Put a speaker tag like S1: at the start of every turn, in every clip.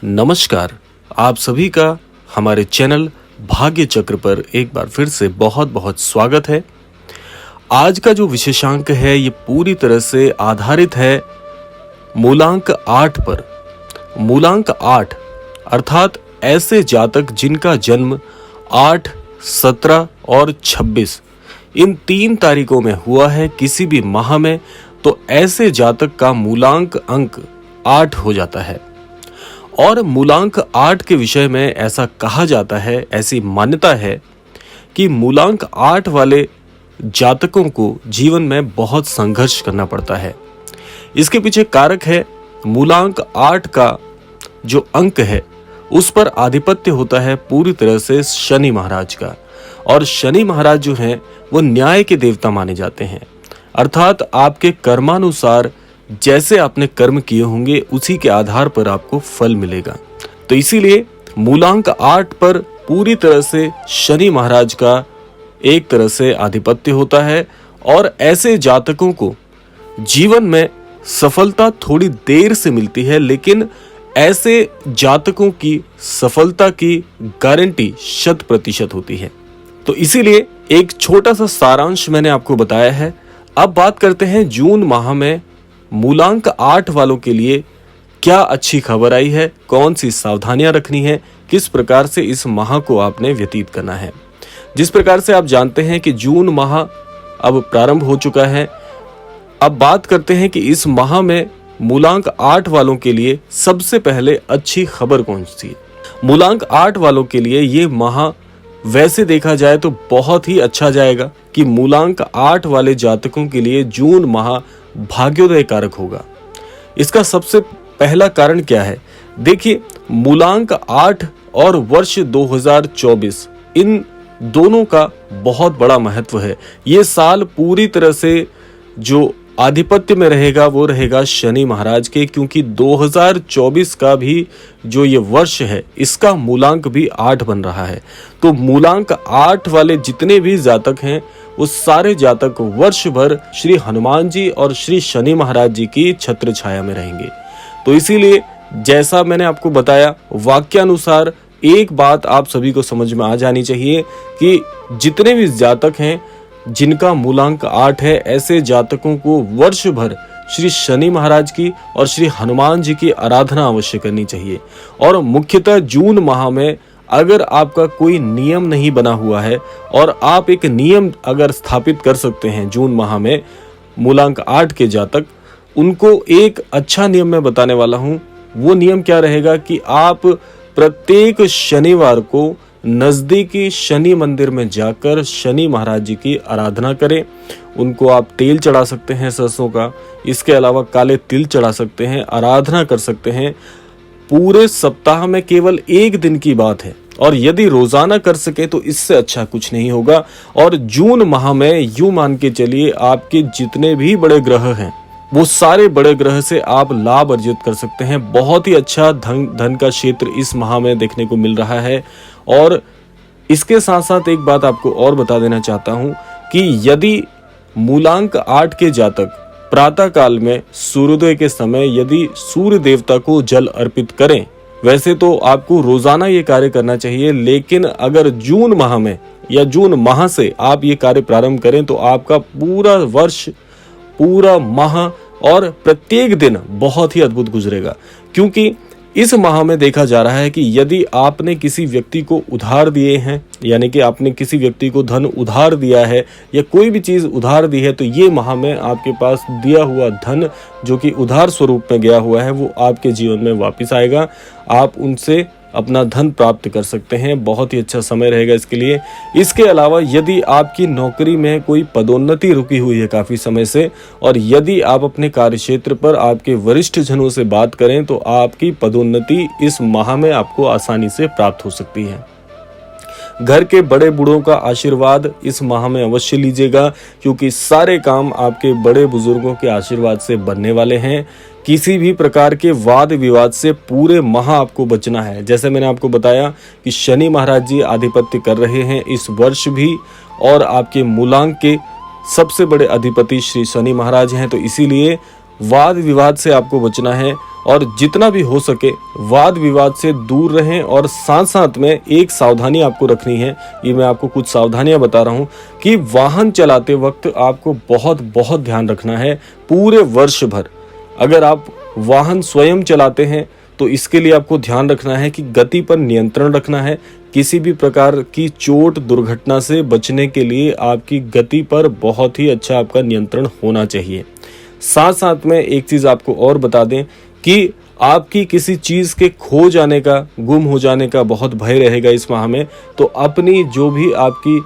S1: नमस्कार। आप सभी का हमारे चैनल भाग्य चक्र पर एक बार फिर से बहुत बहुत स्वागत है। आज का जो विशेषांक है ये पूरी तरह से आधारित है मूलांक 8 पर। मूलांक 8 अर्थात ऐसे जातक जिनका जन्म 8, 17 और 26 इन 3 तारीखों में हुआ है किसी भी माह में, तो ऐसे जातक का मूलांक अंक 8 हो जाता है। और मूलांक 8 के विषय में ऐसा कहा जाता है, ऐसी मान्यता है कि मूलांक 8 वाले जातकों को जीवन में बहुत संघर्ष करना पड़ता है। इसके पीछे कारक है मूलांक 8 का जो अंक है उस पर आधिपत्य होता है पूरी तरह से शनि महाराज का। और शनि महाराज जो हैं वो न्याय के देवता माने जाते हैं, अर्थात आपके कर्मानुसार जैसे आपने कर्म किए होंगे उसी के आधार पर आपको फल मिलेगा। तो इसीलिए मूलांक 8 पर पूरी तरह से शनि महाराज का एक तरह से आधिपत्य होता है। और ऐसे जातकों को जीवन में सफलता थोड़ी देर से मिलती है, लेकिन ऐसे जातकों की सफलता की गारंटी 100% होती है। तो इसीलिए एक छोटा सा सारांश मैंने आपको बताया है। अब बात करते हैं जून माह में मूलांक 8 वालों के लिए क्या अच्छी खबर आई है, कौन सी सावधानियां रखनी है, किस प्रकार से इस माह को आपने व्यतीत करना है। जिस प्रकार से आप जानते हैं कि जून माह अब प्रारंभ हो चुका है। अब बात करते हैं कि इस माह में मूलांक 8 वालों के लिए सबसे पहले अच्छी खबर कौन सी है। मूलांक 8 वालों के लिए ये माह वैसे देखा जाए तो बहुत ही अच्छा जाएगा कि मूलांक 8 वाले जातकों के लिए जून माह भाग्योदय कारक होगा। इसका सबसे पहला कारण क्या है? देखिए, मूलांक 8 और वर्ष 2024 इन दोनों का बहुत बड़ा महत्व है। ये साल पूरी तरह से जो आधिपत्य में रहेगा वो रहेगा शनि महाराज के, क्योंकि 2024 का भी जो ये वर्ष है इसका मूलांक भी 8 बन रहा है। तो मूलांक 8 वाले जितने भी जातक हैं वो सारे जातक वर्ष भर श्री हनुमान जी और श्री शनि महाराज जी की छत्र छाया में रहेंगे। तो इसीलिए जैसा मैंने आपको बताया, वाक्यानुसार एक बात आप सभी को समझ में आ जानी चाहिए कि जितने भी जातक हैं जिनका मूलांक 8 है, ऐसे जातकों को वर्ष भर श्री शनि महाराज की और श्री हनुमान जी की आराधना अवश्य करनी चाहिए। और मुख्यतः जून माह में अगर आपका कोई नियम नहीं बना हुआ है और आप एक नियम अगर स्थापित कर सकते हैं जून माह में, मूलांक 8 के जातक, उनको एक अच्छा नियम मैं बताने वाला हूं। वो नियम क्या रहेगा कि आप प्रत्येक शनिवार को नजदीकी शनि मंदिर में जाकर शनि महाराज जी की आराधना करें। उनको आप तेल चढ़ा सकते हैं सरसों का, इसके अलावा काले तिल चढ़ा सकते हैं, आराधना कर सकते हैं। पूरे सप्ताह में केवल एक दिन की बात है, और यदि रोजाना कर सके तो इससे अच्छा कुछ नहीं होगा। और जून माह में यूं मान के चलिए आपके जितने भी बड़े ग्रह हैं वो सारे बड़े ग्रह से आप लाभ अर्जित कर सकते हैं। बहुत ही अच्छा धन का क्षेत्र इस माह में देखने को मिल रहा है। और इसके साथ साथ एक बात आपको और बता देना चाहता हूं कि यदि मूलांक 8 के जातक प्रातः काल में सूर्योदय के समय यदि सूर्य देवता को जल अर्पित करें, वैसे तो आपको रोजाना ये कार्य करना चाहिए, लेकिन अगर जून माह में या जून माह से आप ये कार्य प्रारंभ करें तो आपका पूरा वर्ष, पूरा माह और प्रत्येक दिन बहुत ही अद्भुत गुजरेगा। क्योंकि इस माह में देखा जा रहा है कि यदि आपने किसी व्यक्ति को उधार दिए हैं, यानी कि आपने किसी व्यक्ति को धन उधार दिया है या कोई भी चीज उधार दी है, तो ये माह में आपके पास दिया हुआ धन जो कि उधार स्वरूप में गया हुआ है वो आपके जीवन में वापस आएगा। आप उनसे अपना धन प्राप्त कर सकते हैं। बहुत ही अच्छा समय रहेगा इसके लिए। इसके अलावा यदि आपकी नौकरी में कोई पदोन्नति रुकी हुई है काफी समय से, और यदि आप अपने कार्यक्षेत्र पर आपके वरिष्ठ जनों से बात करें तो आपकी पदोन्नति इस माह में आपको आसानी से प्राप्त हो सकती है। घर के बड़े बूढ़ों का आशीर्वाद इस माह में अवश्य लीजिएगा, क्योंकि सारे काम आपके बड़े बुजुर्गों के आशीर्वाद से बनने वाले हैं। किसी भी प्रकार के वाद विवाद से पूरे माह आपको बचना है। जैसे मैंने आपको बताया कि शनि महाराज जी आधिपत्य कर रहे हैं इस वर्ष भी, और आपके मूलांक के सबसे बड़े अधिपति श्री शनि महाराज हैं। तो इसीलिए वाद विवाद से आपको बचना है। और जितना भी हो सके वाद विवाद से दूर रहें। और साथ साथ में एक सावधानी आपको रखनी है, ये मैं आपको कुछ सावधानियां बता रहा हूं कि वाहन चलाते वक्त आपको बहुत बहुत ध्यान रखना है। पूरे वर्ष भर अगर आप वाहन स्वयं चलाते हैं तो इसके लिए आपको ध्यान रखना है कि गति पर नियंत्रण रखना है। किसी भी प्रकार की चोट दुर्घटना से बचने के लिए आपकी गति पर बहुत ही अच्छा आपका नियंत्रण होना चाहिए। साथ साथ में एक चीज आपको और बता दें कि आपकी किसी चीज के खो जाने का, गुम हो जाने का बहुत भय रहेगा इस माह में। तो अपनी जो भी आपकी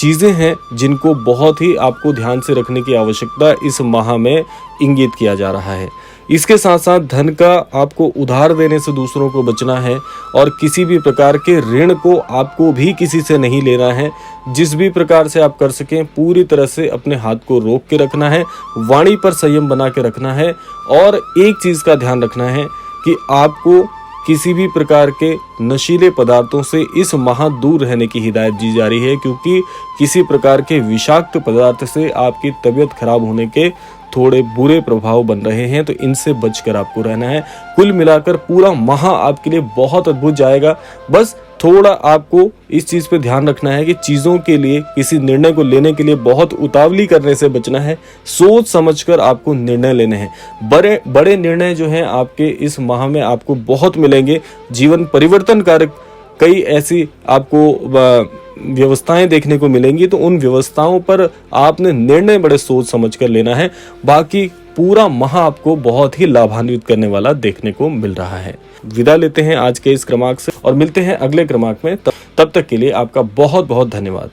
S1: चीजें हैं जिनको बहुत ही आपको ध्यान से रखने की आवश्यकता इस माह में इंगित किया जा रहा है। इसके साथ साथ धन का आपको उधार देने से दूसरों को बचना है और किसी भी प्रकार के ऋण को आपको भी किसी से नहीं लेना है। जिस भी प्रकार से आप कर सकें पूरी तरह से अपने हाथ को रोक के रखना है, वाणी पर संयम बना के रखना है। और एक चीज का ध्यान रखना है कि आपको किसी भी प्रकार के नशीले पदार्थों से इस माह दूर रहने की हिदायत दी जा रही है, क्योंकि किसी प्रकार के विषाक्त पदार्थ से आपकी तबीयत खराब होने के थोड़े बुरे प्रभाव बन रहे हैं। तो इनसे बचकर आपको रहना है। कुल मिलाकर पूरा माह आपके लिए बहुत अद्भुत जाएगा। बस थोड़ा आपको इस चीज पे ध्यान रखना है कि चीजों के लिए, किसी निर्णय को लेने के लिए बहुत उतावली करने से बचना है। सोच समझकर आपको निर्णय लेने हैं। बड़े बड़े निर्णय जो हैं आपके इस माह में आपको बहुत मिलेंगे। जीवन परिवर्तनकारक कई ऐसी आपको व्यवस्थाएं देखने को मिलेंगी, तो उन व्यवस्थाओं पर आपने निर्णय बड़े सोच समझकर लेना है। बाकी पूरा माह आपको बहुत ही लाभान्वित करने वाला देखने को मिल रहा है। विदा लेते हैं आज के इस क्रमांक से और मिलते हैं अगले क्रमांक में। तब तक के लिए आपका बहुत बहुत धन्यवाद।